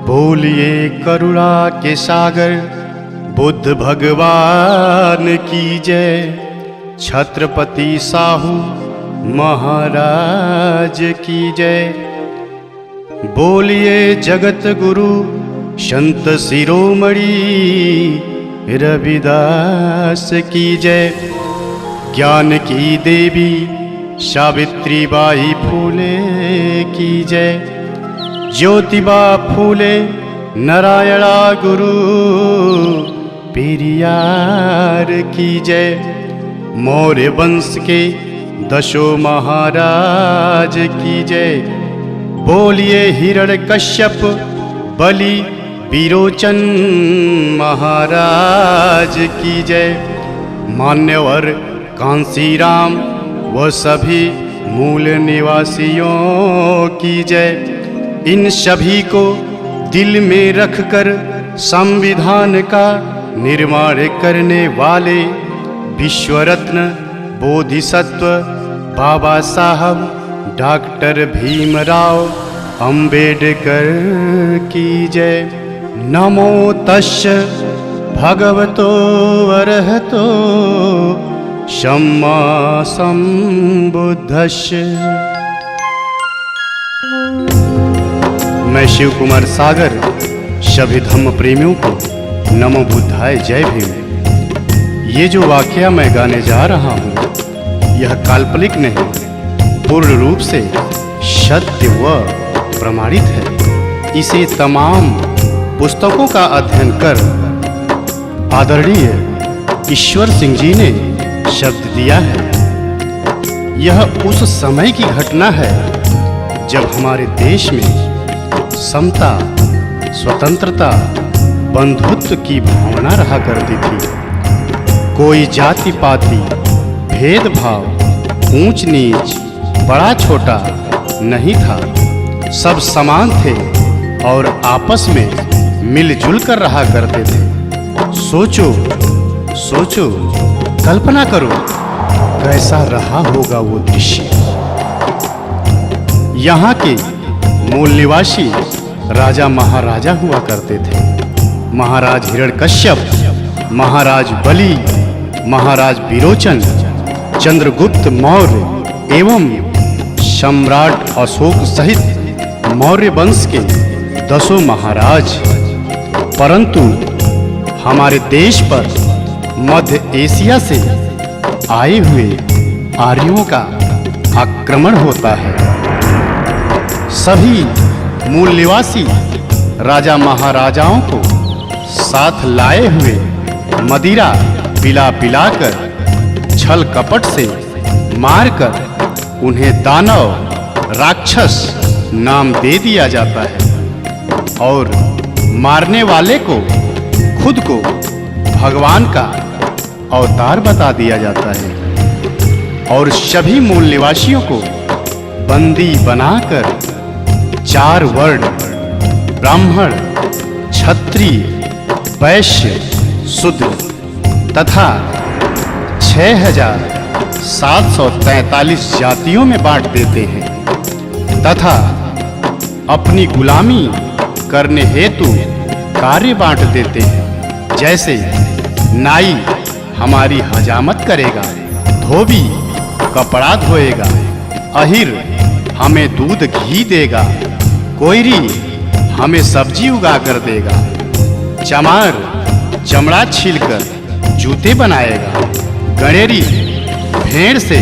बोलिए करुणा के सागर बुद्ध भगवान की जय। छत्रपति साहू महाराज की जय। बोलिए जगत गुरु संत शिरोमणि रविदास की जय। ज्ञान की देवी सावित्री बाई फूले की जय। ज्योतिबा फूले नारायणा गुरु पेरियार की जय। मौर्य वंश के दशो महाराज की जय। बोलिए हिरण्यकश्यप बलि विरोचन महाराज की जय। मान्यवर कांसीराम व सभी मूल निवासियों की जय। इन सभी को दिल में रखकर संविधान का निर्माण करने वाले विश्वरत्न बोधिसत्व बाबा साहब डॉक्टर भीमराव अंबेडकर की जय। नमो तस्य भगवतो अरहतो सम्मा संबुद्धस्य। मैं शिव कुमार सागर सभी धम्म प्रेमियों को नमो बुद्धाय जय भीम। ये जो वाकया मैं गाने जा रहा हूँ यह काल्पनिक नहीं, पूर्ण रूप से सत्य व प्रमाणित है। इसे तमाम पुस्तकों का अध्ययन कर आदरणीय ईश्वर सिंह जी ने शब्द दिया है। यह उस समय की घटना है जब हमारे देश में समता, स्वतंत्रता, बंधुत्व की भावना रहा करती थी। कोई जाति पाति, भेदभाव, ऊंच नीच, बड़ा छोटा नहीं था। सब समान थे और आपस में मिलजुल कर रहा करते थे। सोचो सोचो, कल्पना करो कैसा रहा होगा वो दृश्य। यहाँ के मूल निवासी राजा महाराजा हुआ करते थे। महाराज हिरण्यकश्यप, महाराज बलि, महाराज विरोचन, चंद्रगुप्त मौर्य एवं सम्राट अशोक सहित मौर्य वंश के 10 महाराज। परंतु हमारे देश पर मध्य एशिया से आए हुए आर्यों का आक्रमण होता है। सभी मूल निवासी राजा महाराजाओं को साथ लाए हुए मदिरा पिला पिलाकर, छल कपट से मारकर उन्हें दानव, राक्षस नाम दे दिया जाता है और मारने वाले को खुद को भगवान का अवतार बता दिया जाता है और सभी मूल निवासियों को बंदी बनाकर 4 वर्ण ब्राह्मण, क्षत्रिय, वैश्य, शूद्र तथा 6743 जातियों में बांट देते हैं तथा अपनी गुलामी करने हेतु कार्य बांट देते हैं। जैसे नाई हमारी हजामत करेगा, धोबी कपड़ा धोएगा, अहिर हमें दूध घी देगा, कोयरी हमें सब्जी उगा कर देगा, चमार चमड़ा छीलकर जूते बनाएगा, गणेरी भेड़ से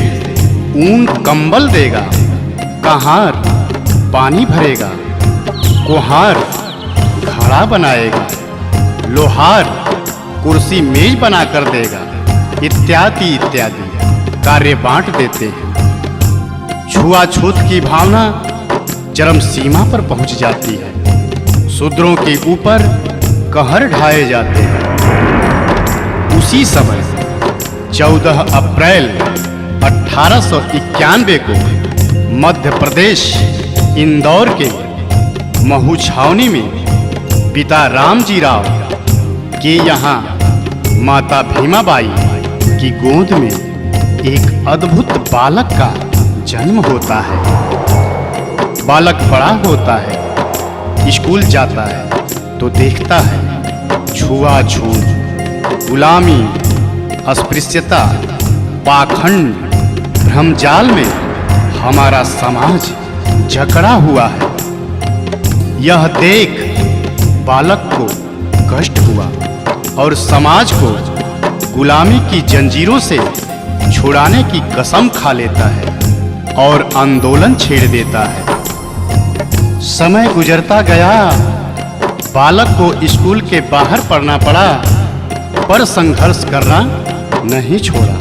ऊन कंबल देगा, कहार पानी भरेगा, कुम्हार घड़ा बनाएगा, लोहार कुर्सी मेज बना कर देगा, इत्यादि इत्यादि कार्य बांट देते हैं। छुआछूत की भावना चरम सीमा पर पहुंच जाती है। शूद्रों के ऊपर कहर ढाए जाते हैं। उसी समय 14 अप्रैल 1891 को मध्य प्रदेश इंदौर के महू छावनी में पिता रामजी राव के यहाँ माता भीमाबाई की गोद में एक अद्भुत बालक का जन्म होता है। बालक बड़ा होता है स्कूल जाता है तो देखता है छुआछूत, गुलामी, अस्पृश्यता, पाखंड, भ्रमजाल में हमारा समाज जकड़ा हुआ है। यह देख बालक को कष्ट हुआ और समाज को गुलामी की जंजीरों से छुड़ाने की कसम खा लेता है और आंदोलन छेड़ देता है। समय गुजरता गया, बालक को स्कूल के बाहर पढ़ना पड़ा, पर संघर्ष करना नहीं छोड़ा।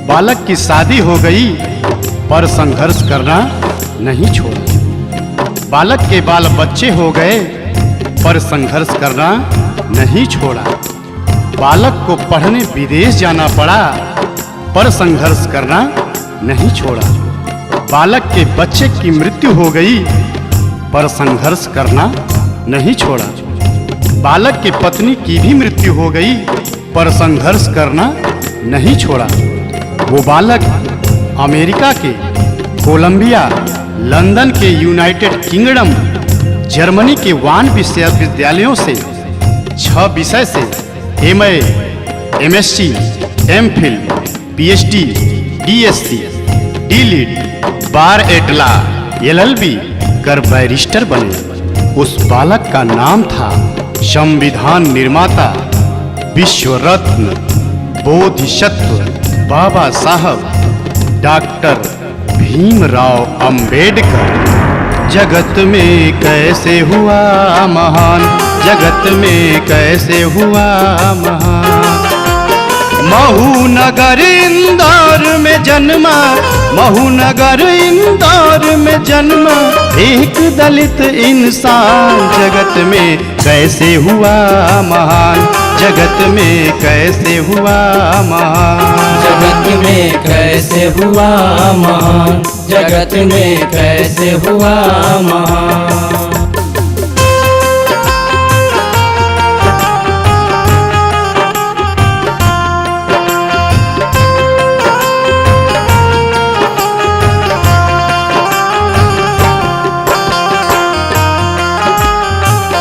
बालक की शादी हो गई, पर संघर्ष करना नहीं छोड़ा। बालक के बाल बच्चे हो गए, पर संघर्ष करना नहीं छोड़ा। बालक को पढ़ने विदेश जाना पड़ा, पर संघर्ष करना नहीं छोड़ा। बालक के बच्चे की मृत्यु हो गई, पर संघर्ष करना नहीं छोड़ा। बालक की पत्नी की भी मृत्यु हो गई, पर संघर्ष करना नहीं छोड़ा। वो बालक अमेरिका के कोलंबिया, लंदन के यूनाइटेड किंगडम, जर्मनी के वान विश्वविद्यालयों से 6 विषय से MA, MSc, MPhil, PhD, DSc, DLiD, बार एट लॉ, LLB कर बैरिस्टर बने। उस बालक का नाम था संविधान निर्माता, विश्व रत्न, बोधिसत्व बाबा साहब डॉक्टर भीमराव अंबेडकर। जगत में कैसे हुआ महान, जगत में कैसे हुआ महान। महू नगर इंदौर में जन्मा, महू नगर इंदौर में जन्मा एक दलित इंसान। जगत में कैसे हुआ महान, जगत में कैसे हुआ महान। जगत में कैसे हुआ महान, जगत में कैसे हुआ महान।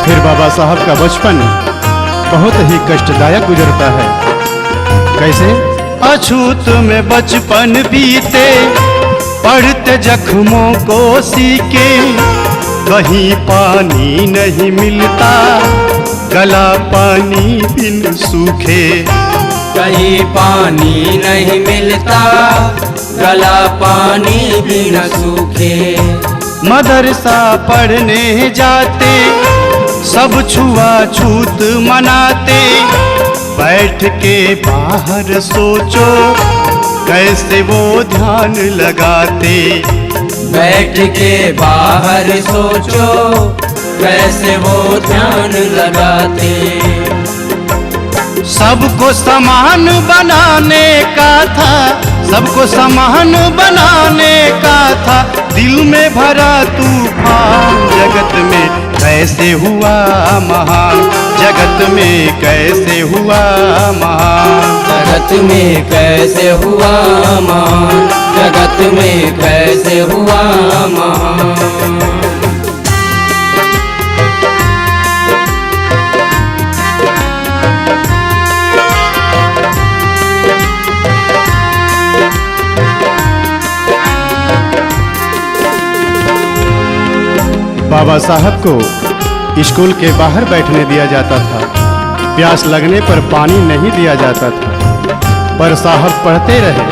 फिर बाबा साहब का बचपन बहुत ही कष्टदायक गुजरता है। कैसे? अछूत में बचपन बीते, पढ़ते जख्मों को सीके। कहीं पानी नहीं मिलता, गला पानी बिन सूखे। कहीं पानी नहीं मिलता, गला पानी बिन सूखे। मदरसा पढ़ने जाते, सब छुआछूत मनाते। बैठ के बाहर सोचो, कैसे वो ध्यान लगाते। बैठ के बाहर सोचो, कैसे वो ध्यान लगाते। सबको समान बनाने का था, सबको समान बनाने का था। दिल में भरा तूफान, जगत में कैसे हुआ महान, जगत में कैसे हुआ महान। जगत में कैसे हुआ महान, जगत में कैसे हुआ महान। बाबा साहब को स्कूल के बाहर बैठने दिया जाता था। प्यास लगने पर पानी नहीं दिया जाता था, पर साहब पढ़ते रहे।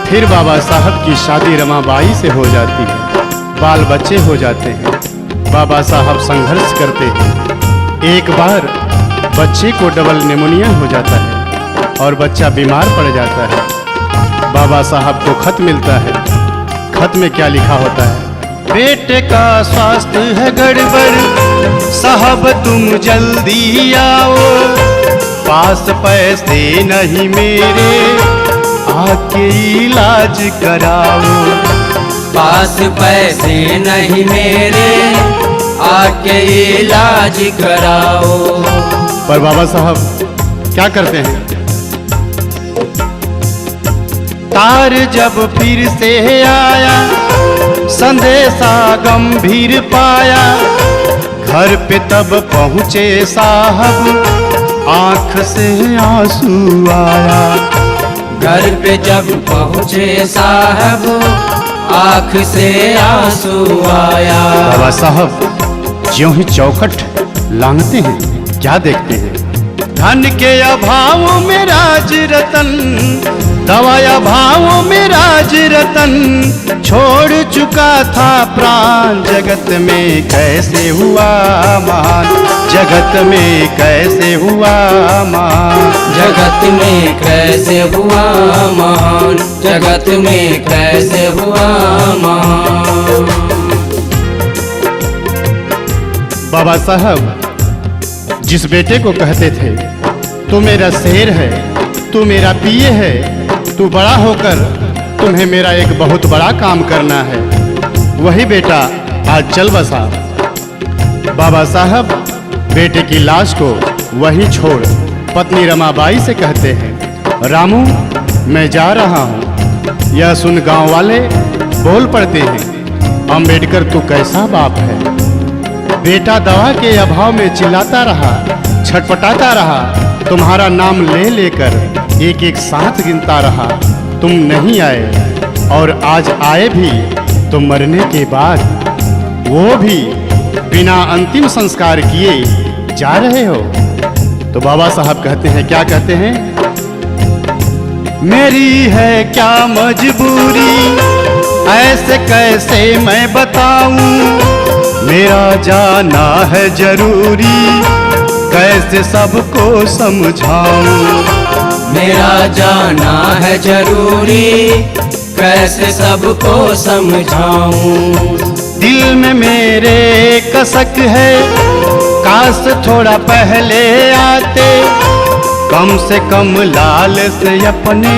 फिर बाबा साहब की शादी रमाबाई से हो जाती है, बाल बच्चे हो जाते हैं। बाबा साहब संघर्ष करते हैं। एक बार बच्चे को डबल निमोनिया हो जाता है और बच्चा बीमार पड़ जाता है। बाबा साहब को खत मिलता है। खत में क्या लिखा होता है? बेटे का स्वास्थ्य है गड़बड़, साहब तुम जल्दी आओ। पास पैसे नहीं मेरे, आके इलाज कराओ। पास पैसे नहीं मेरे, आके इलाज कराओ। पर बाबा साहब क्या करते हैं? तार जब फिर से आया, संदेशा गंभीर पाया। घर पे तब पहुँचे साहब आँख से आंसू आया। घर पे जब पहुँचे साहब आँख से आंसू आया। बाबा साहब ज्यों ही चौखट लांघते हैं क्या देखते हैं? धन के अभाव में राज रतन, दवाया भावों में राज रतन छोड़ चुका था प्राण। जगत में कैसे हुआ महान, जगत में कैसे हुआ महान, जगत में कैसे हुआ महान, जगत में कैसे हुआ महान। बाबा साहब जिस बेटे को कहते थे तू मेरा शेर है, तू मेरा पिए है, तू बड़ा होकर तुम्हें मेरा एक बहुत बड़ा काम करना है, वही बेटा आज चल बसा। बाबा साहब बेटे की लाश को वहीं छोड़ पत्नी रमाबाई से कहते हैं, रामू मैं जा रहा हूँ। यह सुन गांव वाले बोल पड़ते हैं, अंबेडकर तू कैसा बाप है। बेटा दवा के अभाव में चिल्लाता रहा, छटपटाता रहा, तुम्हारा नाम ले लेकर एक एक साथ गिनता रहा। तुम नहीं आए और आज आए भी तो मरने के बाद, वो भी बिना अंतिम संस्कार किए जा रहे हो। तो बाबा साहब कहते हैं, क्या कहते हैं? मेरी है क्या मजबूरी ऐसे कैसे मैं बताऊं, मेरा जाना है जरूरी कैसे सबको समझाऊं। मेरा जाना है जरूरी कैसे सबको समझाऊं। दिल में मेरे कसक है काश थोड़ा पहले आते, कम से कम लाल से अपने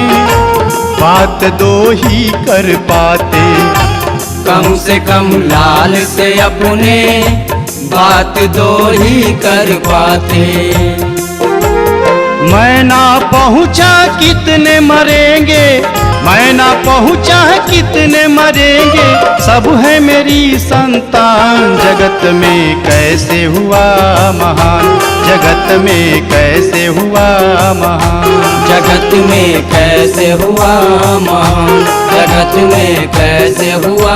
बात दो ही कर पाते। कम से कम लाल से अपने बात दो ही कर पाते। मैं ना पहुँचा कितने मरेंगे, मैं ना पहुँचा कितने मरेंगे, सब है मेरी संतान। जगत में कैसे हुआ महान, जगत में कैसे हुआ महान, जगत में कैसे हुआ महान, जगत में कैसे हुआ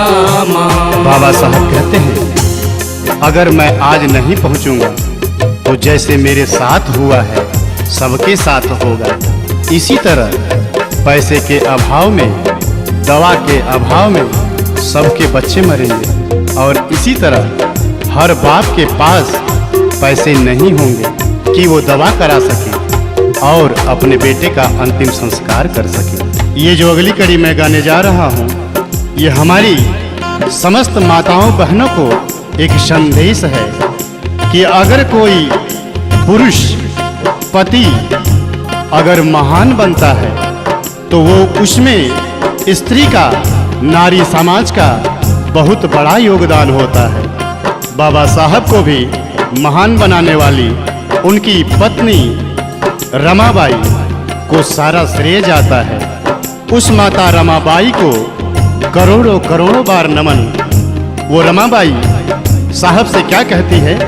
महान। बाबा साहब कहते हैं, अगर मैं आज नहीं पहुंचूंगा तो जैसे मेरे साथ हुआ है सबके साथ होगा। इसी तरह पैसे के अभाव में, दवा के अभाव में सबके बच्चे मरेंगे और इसी तरह हर बाप के पास पैसे नहीं होंगे कि वो दवा करा सके और अपने बेटे का अंतिम संस्कार कर सके। ये जो अगली कड़ी मैं गाने जा रहा हूँ, ये हमारी समस्त माताओं बहनों को एक संदेश है कि अगर कोई पुरुष पति अगर महान बनता है तो वो उसमें स्त्री का, नारी समाज का बहुत बड़ा योगदान होता है। बाबा साहब को भी महान बनाने वाली उनकी पत्नी रमाबाई को सारा श्रेय जाता है। उस माता रमाबाई को करोड़ों करोड़ों बार नमन। वो रमाबाई साहब से क्या कहती है?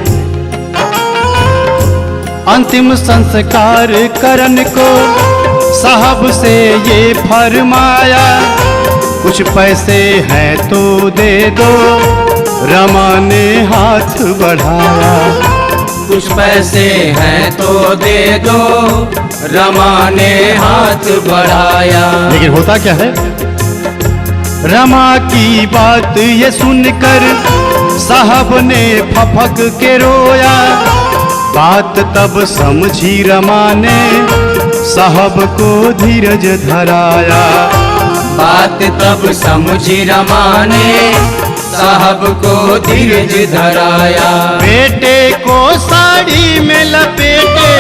अंतिम संस्कार करन को साहब से ये फरमाया, कुछ पैसे हैं तो दे दो, रमा ने हाथ बढ़ाया। कुछ पैसे हैं तो दे दो, रमा ने हाथ बढ़ाया। लेकिन होता क्या है? रमा की बात ये सुनकर साहब ने फफक के रोया। बात तब समझी रमा ने साहब को धीरज धराया। बात तब समझी रमा ने साहब को धीरज धराया। बेटे को साड़ी में लपेटे,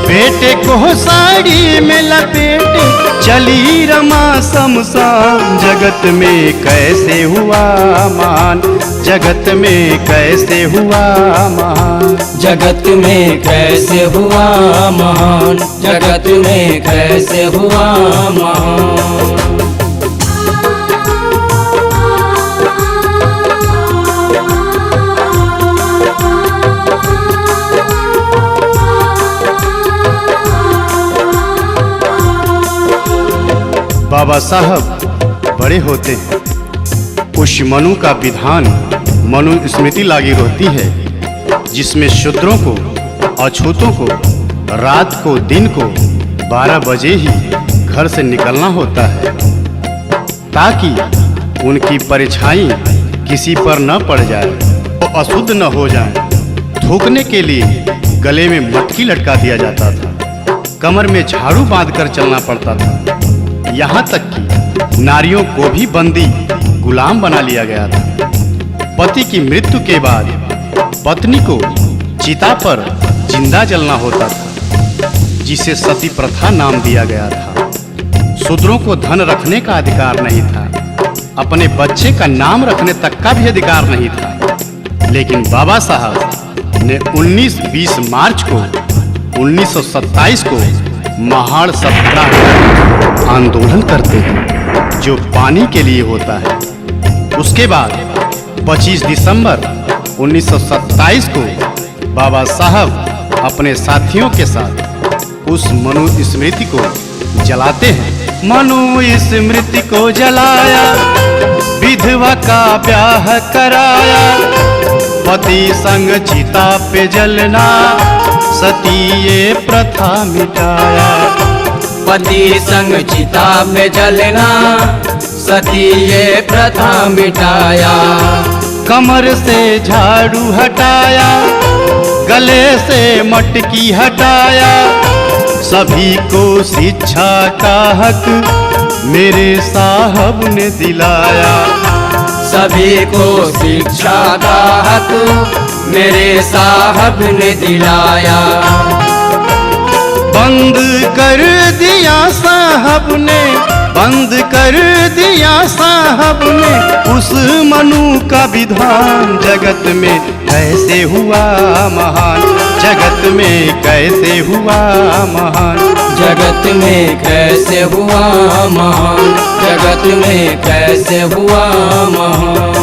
बेटे को साड़ी में लपेटे चली रमा शमशान। जगत में कैसे हुआ महान, जगत में कैसे हुआ महान, जगत में कैसे हुआ महान, जगत में कैसे हुआ महान। बाबा साहब बड़े होते हैं। उस मनु का विधान मनु स्मृति लागी होती है, जिसमें शूद्रों को, अछूतों को रात को, दिन को 12 बजे ही घर से निकलना होता है, ताकि उनकी परछाई किसी पर न पड़ जाए, वो अशुद्ध न हो जाए। थूकने के लिए गले में मटकी लटका दिया जाता था, कमर में झाड़ू बांधकर चलना पड़ता था। यहाँ तक कि नारियों को भी बंदी गुलाम बना लिया गया था। पति की मृत्यु के बाद पत्नी को चिता पर जिंदा जलना होता था, जिसे सती प्रथा नाम दिया गया था। शूद्रों को धन रखने का अधिकार नहीं था, अपने बच्चे का नाम रखने तक का भी अधिकार नहीं था। लेकिन बाबा साहब ने 19-20 मार्च को 1927 को महाड़ सत्याग्रह आंदोलन करते हैं, जो पानी के लिए होता है। उसके बाद 25 दिसंबर 1927 को बाबा साहब अपने साथियों के साथ उस मनु स्मृति को जलाते हैं। मनु स्मृति को जलाया, विधवा का ब्याह कराया, पति संग चिता पे जलना, सती ये प्रथा मिटाया। पति संग चिता पे जलना, सती ये प्रथा मिटाया। कमर से झाड़ू हटाया, गले से मटकी हटाया, सभी को शिक्षा का हक मेरे साहब ने दिलाया। सभी को शिक्षा का हक मेरे साहब ने दिलाया। बंद कर दिया साहब ने, बंद कर दिया साहब ने उस मनु का विधान। जगत में कैसे हुआ महान, जगत में कैसे हुआ महान, जगत में कैसे हुआ महान, जगत में कैसे हुआ महान।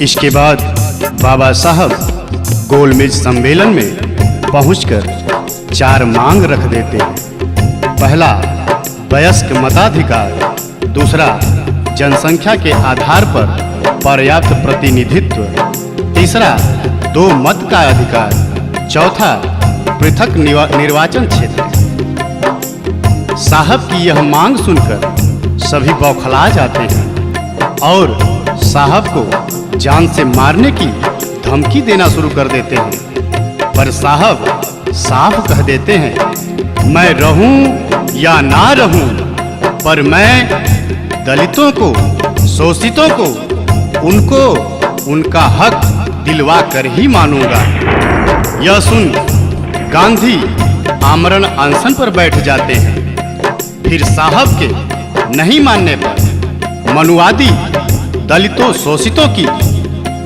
इसके बाद बाबा साहब गोलमेज सम्मेलन में पहुंचकर 4 मांग रख देते हैं। पहला, वयस्क मताधिकार। दूसरा, जनसंख्या के आधार पर पर्याप्त प्रतिनिधित्व। तीसरा, 2 मत का अधिकार। चौथा, पृथक निर्वाचन क्षेत्र। साहब की यह मांग सुनकर सभी बौखला जाते हैं और साहब को जान से मारने की धमकी देना शुरू कर देते हैं। पर साहब साफ कह देते हैं, मैं रहूं या ना रहूं, पर मैं दलितों को, शोषितों को, उनको उनका हक दिलवा कर ही मानूंगा। यह सुन गांधी आमरण अनशन पर बैठ जाते हैं। फिर साहब के नहीं मानने पर मनुवादी दलितों, शोषितों की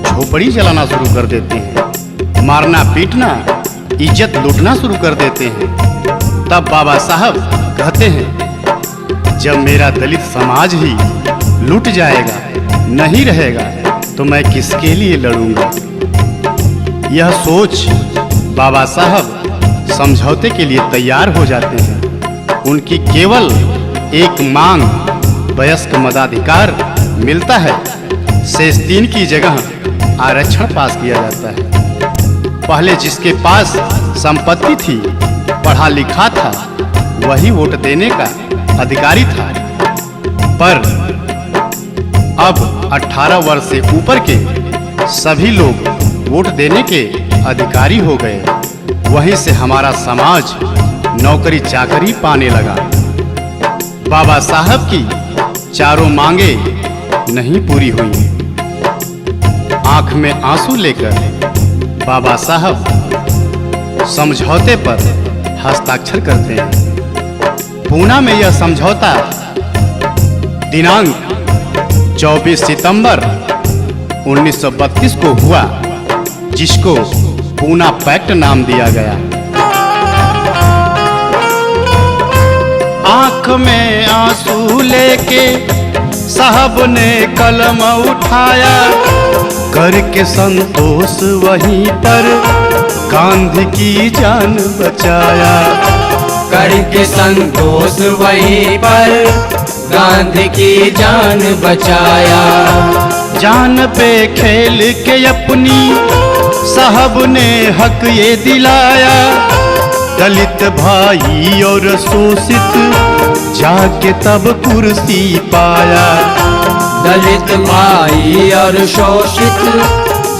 झोपड़ी जलाना शुरू कर देते हैं, मारना पीटना, इज्जत लूटना शुरू कर देते हैं। तब बाबा साहब कहते हैं, जब मेरा दलित समाज ही लूट जाएगा, नहीं रहेगा, तो मैं किसके लिए लड़ूंगा। यह सोच बाबा साहब समझौते के लिए तैयार हो जाते हैं। उनकी केवल एक मांग, वयस्क मताधिकार मिलता है। शेष 3 की जगह आरक्षण पास किया जाता है। पहले जिसके पास संपत्ति थी, पढ़ा लिखा था, वही वोट देने का अधिकारी था। पर अब 18 वर्ष से ऊपर के सभी लोग वोट देने के अधिकारी हो गए। वहीं से हमारा समाज नौकरी चाकरी पाने लगा। बाबा साहब की चारों मांगे नहीं पूरी हुई। आंख में आंसू लेकर बाबा साहब समझौते पर हस्ताक्षर करते हैं। पूना में यह समझौता दिनांक 24 सितंबर 1932 को हुआ, जिसको पूना पैक्ट नाम दिया गया। आंख में आंसू लेके साहब ने कलम उठाया, करके संतोष वहीं पर गांधी की जान बचाया। करके संतोष वहीं पर गांधी की जान बचाया। जान पे खेल के अपनी साहब ने हक ये दिलाया, दलित भाई और शोषित जाके तब कुर्सी पाया। दलित भाई और शोषित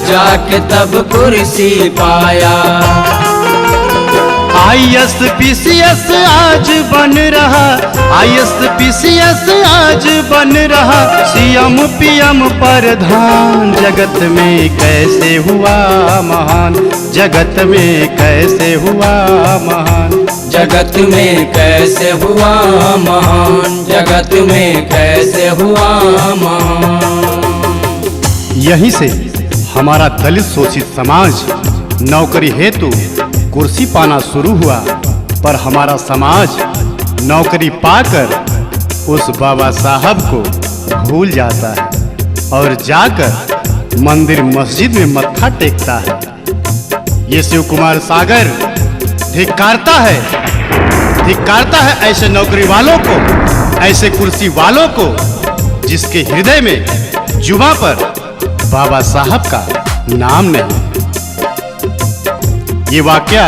जाके तब कुर्सी पाया। ISPCS आज बन रहा, ISPCS आज बन रहा, CM PM प्रधान। जगत में कैसे हुआ महान, जगत में कैसे हुआ महान, जगत में कैसे हुआ महान, जगत में कैसे हुआ महान। यहीं से हमारा दलित शोषित समाज नौकरी हेतु कुर्सी पाना शुरू हुआ, पर हमारा समाज नौकरी पाकर उस बाबा साहब को भूल जाता है और जाकर मंदिर मस्जिद में मत्था टेकता है। ये शिव कुमार सागर धिक्कारता है ऐसे नौकरी वालों को, ऐसे कुर्सी वालों को, जिसके हृदय में जुबां पर बाबा साहब का नाम नहीं। ये वाकया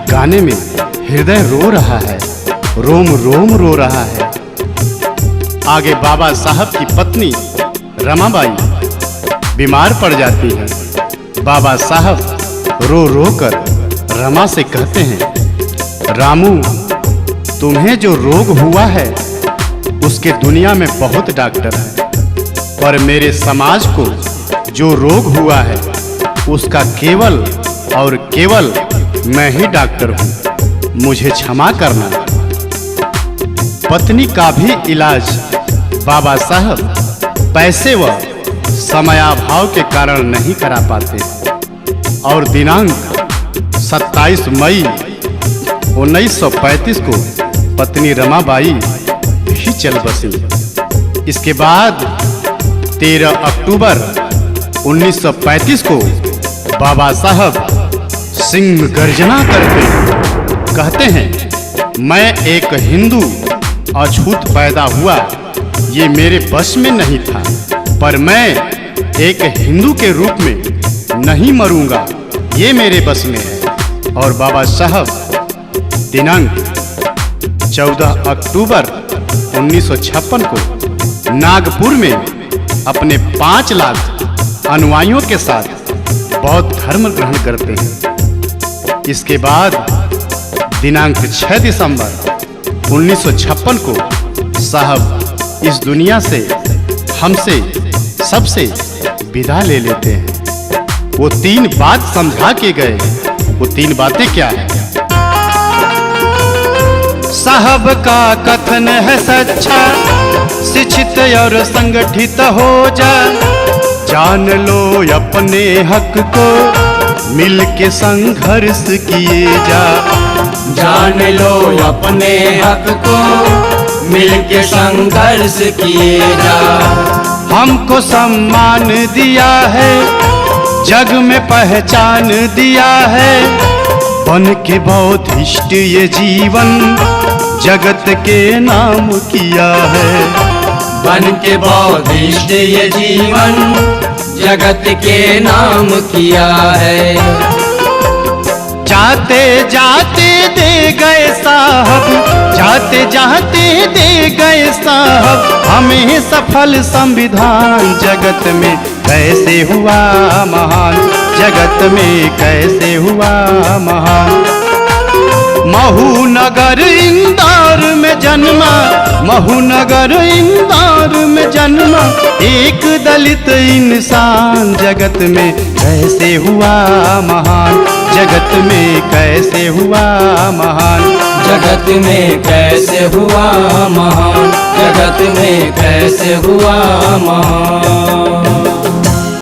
गाने में हृदय रो रहा है, रोम रोम रो रहा है। आगे बाबा साहब की पत्नी रमाबाई बीमार पड़ जाती है। बाबा साहब रो रो कर रमा से कहते हैं, रामू, तुम्हें जो रोग हुआ है उसके दुनिया में बहुत डॉक्टर हैं, पर मेरे समाज को जो रोग हुआ है उसका केवल और केवल मैं ही डॉक्टर हूँ, मुझे क्षमा करना। पत्नी का भी इलाज बाबा साहब पैसे व समयाभाव के कारण नहीं करा पाते और दिनांक 27 मई 1935 को पत्नी रमाबाई भी चल बसी। इसके बाद 13 अक्टूबर 1935 को बाबा साहब सिंह गर्जना करके कहते हैं, मैं एक हिंदू अछूत पैदा हुआ, ये मेरे बस में नहीं था, पर मैं एक हिंदू के रूप में नहीं मरूंगा, ये मेरे बस में है। और बाबा साहब दिनांक 14 अक्टूबर 1956 को नागपुर में अपने 5 लाख अनुयायियों के साथ बौद्ध धर्म ग्रहण करते हैं। इसके बाद दिनांक 6 दिसंबर 1956 को साहब इस दुनिया से हमसे सबसे विदा ले लेते हैं। वो 3 बात समझा के गए, वो 3 बातें क्या है? साहब का कथन है सच्चा, शिक्षित और संगठित हो जा, जान लो अपने हक को, मिल के संघर्ष किए जा। जान लो अपने हक को, मिल के संघर्ष किए जा। हमको सम्मान दिया है, जग में पहचान दिया है, बन के बौद्धिष्ट ये जीवन जगत के नाम किया है। बन के बौद्धिष्ट ये जीवन जगत के नाम किया है। जाते जाते दे गए साहब, जाते जाते दे गए साहब, हमें सफल संविधान। जगत में कैसे हुआ महान, जगत में कैसे हुआ महान। महू नगर इंदौर में जन्मा, महू नगर इंदौर में जन्मा, एक दलित इंसान। जगत में कैसे हुआ महान, जगत में कैसे हुआ महान। जगत में कैसे हुआ महान, जगत में कैसे हुआ महान।